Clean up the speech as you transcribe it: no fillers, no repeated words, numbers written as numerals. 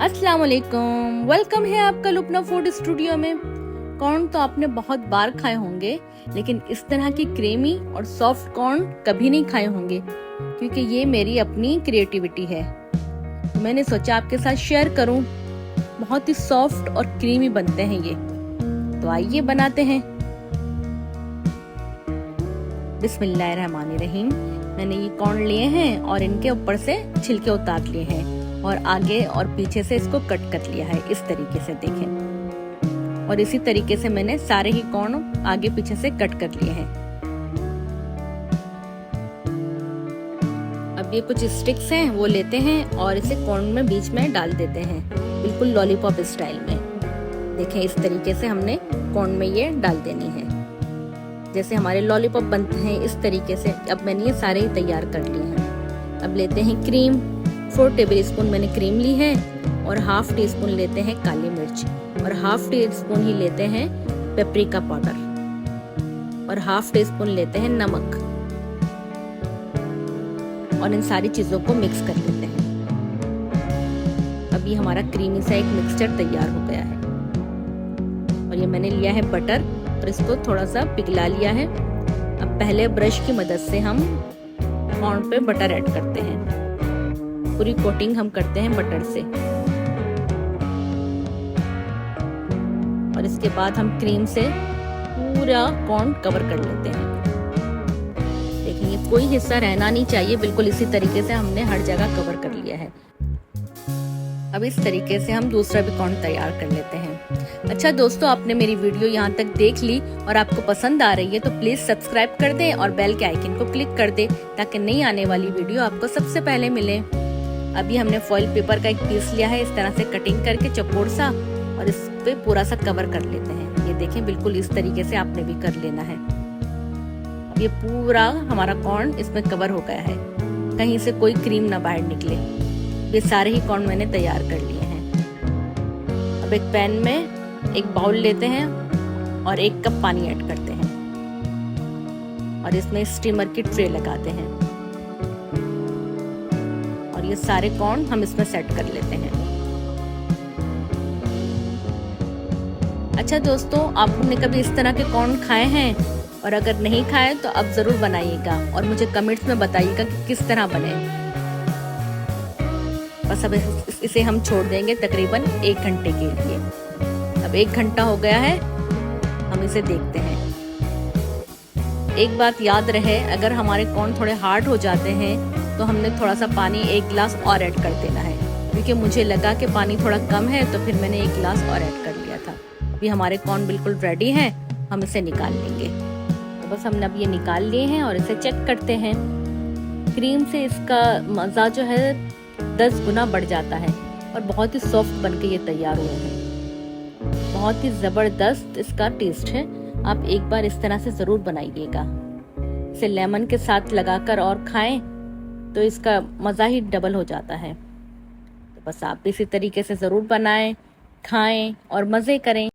अस्सलाम वालेकुम, वेलकम है आपका लुपना फूड स्टूडियो में। कॉर्न तो आपने बहुत बार खाए होंगे, लेकिन इस तरह की क्रीमी और सॉफ्ट कॉर्न कभी नहीं खाए होंगे, क्योंकि ये मेरी अपनी क्रिएटिविटी है। मैंने सोचा आपके साथ शेयर करूं। बहुत ही सॉफ्ट और क्रीमी बनते हैं ये, तो आइए बनाते हैं। बिस्मिल्लाहिर्रहमानिर्रहीम। मैंने ये कॉर्न लिए हैं और इनके ऊपर से छिलके उतार लिए हैं और आगे और पीछे से इसको कट कर लिया है, इस तरीके से देखें। और इसी तरीके से मैंने सारे ही कॉर्न आगे पीछे से कट कर लिए हैं। अब ये कुछ स्टिक्स हैं, वो लेते हैं और इसे कॉर्न में बीच में डाल देते हैं, बिल्कुल लॉलीपॉप स्टाइल में। देखें, इस तरीके से हमने कॉर्न में ये डाल देनी है, जैसे हमारे लॉलीपॉप बनते हैं इस तरीके से। अब मैंने ये सारे ही तैयार कर लिए हैं। अब लेते हैं क्रीम। 4 टेबल स्पून मैंने क्रीम ली है और हाफ टी स्पून लेते हैं काली मिर्च और हाफ टी स्पून ही लेते हैं पेपरिका पाउडर और हाफ टी स्पून लेते हैं नमक, और इन सारी चीजों को मिक्स कर लेते हैं। अभी हमारा क्रीमी सा एक मिक्सचर तैयार हो गया है। और ये मैंने लिया है बटर और इसको थोड़ा सा पिघला लिया है। अब पहले ब्रश की मदद से हम कॉर्न पे बटर ऐड करते हैं। पूरी कोटिंग हम करते हैं बटर से, और इसके बाद हम क्रीम से पूरा कॉर्न कवर कर लेते हैं। देखिए, कोई हिस्सा रहना नहीं चाहिए, बिल्कुल इसी तरीके से हमने हर जगह कवर कर लिया है। अब इस तरीके से हम दूसरा भी कॉर्न तैयार कर लेते हैं। अच्छा दोस्तों, आपने मेरी वीडियो यहाँ तक देख ली और आपको पसंद आ रही है तो प्लीज सब्सक्राइब कर दें और बेल के आइकन को क्लिक कर दें, ताकि नई आने वाली वीडियो आपको सबसे पहले मिले। अभी हमने फॉइल पेपर का एक पीस लिया है, इस तरह से कटिंग करके चौकोर सा, और इस पे पूरा सा कवर कर लेते हैं। ये देखें, बिल्कुल इस तरीके से आपने भी कर लेना है। ये पूरा हमारा कॉर्न इसमें कवर हो गया है, कहीं से कोई क्रीम ना बाहर निकले। ये सारे ही कॉर्न मैंने तैयार कर लिए हैं। अब एक पैन में एक बाउल लेते हैं और 1 कप पानी ऐड करते हैं और इसमें स्टीमर की ट्रे लगाते हैं और ये सारे कॉर्न हम इसमें सेट कर लेते हैं। अच्छा दोस्तों, आपने कभी इस तरह के कॉर्न खाए हैं? और अगर नहीं खाए तो आप जरूर बनाइएगा और मुझे कमेंट्स में बताइएगा कि किस तरह बने। बस अब इसे हम छोड़ देंगे तकरीबन 1 घंटे के लिए। अब 1 घंटा हो गया है, हम इसे देखते हैं। एक बात याद रहे, अगर हमारे कॉर्न थोड़े हार्ड हो जाते हैं तो हमने थोड़ा सा पानी 1 गिलास और ऐड कर देना है, क्योंकि मुझे लगा कि पानी थोड़ा कम है तो फिर मैंने 1 गिलास और ऐड कर लिया था। अभी हमारे कॉर्न बिल्कुल रेडी हैं, हम इसे निकाल लेंगे। तो बस हमने अब ये निकाल लिए हैं और इसे चेक करते हैं। क्रीम से इसका मज़ा जो है 10 गुना बढ़ जाता है और बहुत ही सॉफ्ट बनके ये तैयार हुए हैं। बहुत ही ज़बरदस्त इसका टेस्ट है। आप एक बार इस तरह से ज़रूर बनाइएगा। इसे लेमन के साथ लगाकर और खाएं तो इसका मज़ा ही डबल हो जाता है। तो बस आप इसी तरीके से ज़रूर बनाएं, खाएं और मज़े करें।